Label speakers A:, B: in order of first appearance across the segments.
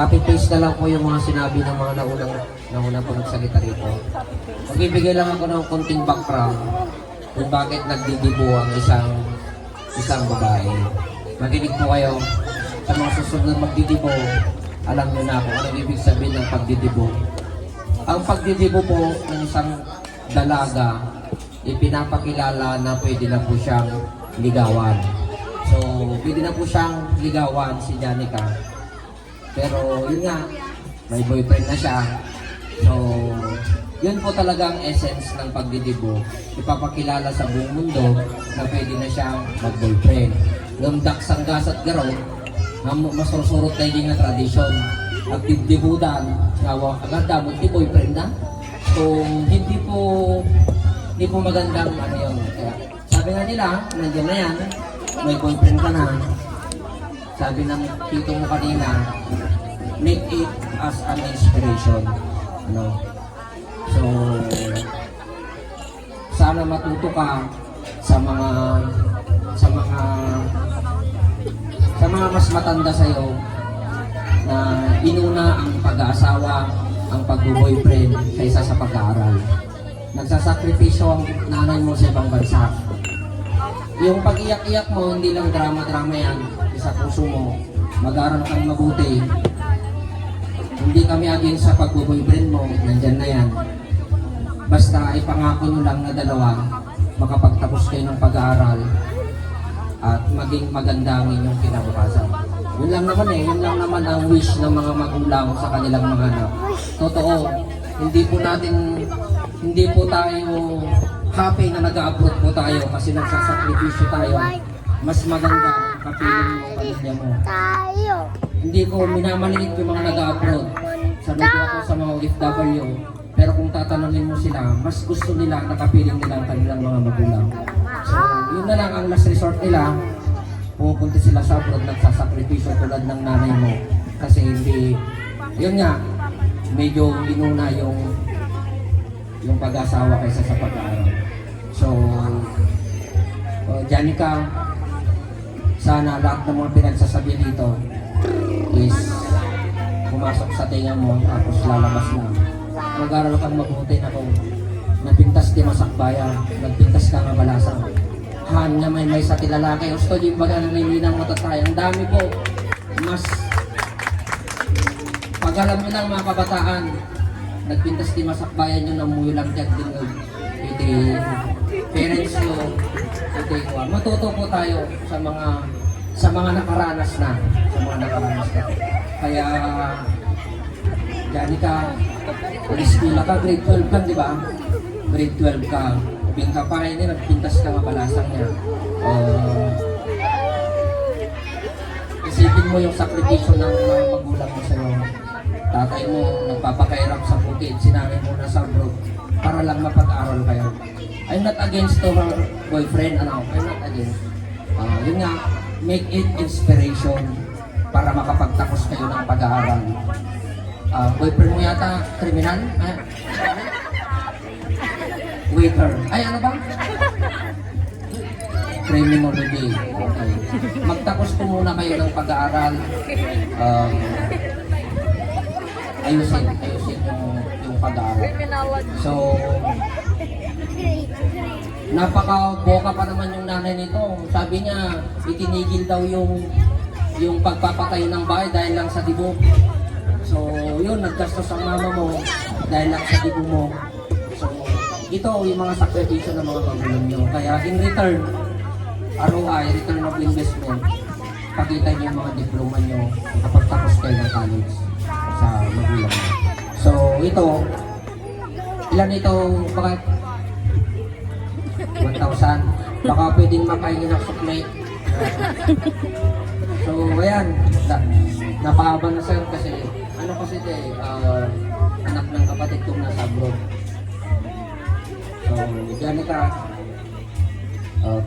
A: Copy-paste na lang po yung mga sinabi ng mga naunang po nagsalita rito. Magbibigay lang ako ng konting background kung bakit nagdidibo ang isang babae. Makinig po kayo sa mga susunod na magdidibo. Alam nyo na kung anong ibig sabihin ng pagdidibo. Ang pagdidibo po ng isang dalaga, ipinapakilala na pwede na po siyang ligawan. So, pwede na po siyang ligawan si Janica. Pero yun nga, may boyfriend na siya. So, yun po talaga ang essence ng pagdidibo. Ipapakilala sa buong mundo na pwede na siyang mag-boyfriend. Lumdak sanggas at garaw, masusurot na yung tradisyon. At didibudan, agad damot ni boyfriend na. So, hindi po magandang ano yun. Kaya, sabi nga nila, nandiyan na yan, may boyfriend ka na. Sabi ng tito mo kanina, make it as an inspiration. Ano? So, sana matuto ka sa mga mas matanda sa iyo na inuna ang pag-aasawa, ang pag-boyfriend kaysa sa pag-aaral. Nagsasakripisyo ang nanay mo sa ibang bansa. Yung pag-iyak-iyak mo, hindi lang drama-drama yan. Sa puso mo, mag-aaral kang mabuti. Hindi kami against sa pag-boyfriend mo, nandyan na yan. Basta ipangako nyo lang na dalawa, makapagtapos kayo ng pag-aaral at maging maganda ang inyong kinabukasan. Yun lang naman yun lang naman ang wish ng mga magulang sa kanilang mga anak. Totoo, hindi po tayo happy na nag-a-abroad po tayo kasi nagsasakripisyo tayo. Mas maganda kapiling mo ang pamilya mo. Hindi ko minamaliit yung mga nag-a-abroad. Saludo ako sa mga OFW. Pero kung tatanungin mo sila, mas gusto nila nakapiling nila ang kanilang mga magulang. So, yun na lang ang last resort nila. Pumupunta sila sa abroad, nagsasakripisyo tulad ng nanay mo. Kasi hindi, yun nga, medyo inuna yung pag-asawa kaysa sa pag-aaral. So, Janica, sana lahat ng mga pinagsasabi dito is pumasok sa tinga mo tapos lalabas na. Mag-aral kang mabuti na kung nagpintas di masakbayan, nagpintas ka nga balasang. Han nga may sa tilalaki, gusto yung baga na nilinang matatay. Ang dami po, mas pag alam nyo lang mga kabataan, nagpintas di masakbayan nyo nang muyo lang dyan din iti parents nyo, iti matuto po tayo sa mga nakaranas na. Kaya, Janica, pag-eskwela ka, grade 12 lang, di ba? Grade 12 ka, bingka pa rin nagpintas ka mabalasang niya. Isipin mo yung sakripisyo ng mga magulang mo sa'yo. Tatay mo, nagpapakairap sa bukid, sinanay mo na sa abroad, para lang mapag-aral kayo. I'm not against to her boyfriend, I'm not against. Yun nga, make it inspiration para makapagtapos kayo ng pag-aaral. Boyfriend mo yata, kriminal? Waiter. Ay, ano ba? Criminology. Okay. Magtapos po muna kayo ng pag-aaral. Ayusin yung pag-aaral. So, napaka-boka pa naman yung nanay nito. Sabi niya, itinigil daw yung pagpapatay ng bahay dahil lang sa dibo. So, yun, naggastos ang mama mo dahil lang sa dibo mo. So, ito yung mga sakripisyo ng mga magulang nyo. Kaya in return, ROI, return of investment, pakita niyo yung mga diploma nyo kapag tapos kayo ng college sa magulang nyo. So, ito, ilan ito, baka 1,000. Baka pwedeng makainin ng sukli. So, ayan. Napahaba na sir kasi, ano kasi ito anak ng kapatid kong nasa abroad. So, Janica,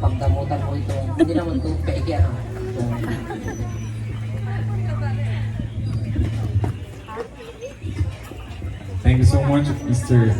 A: pagdamutan mo ito, hindi naman ito peke, ano.
B: Thank you so much, Mr.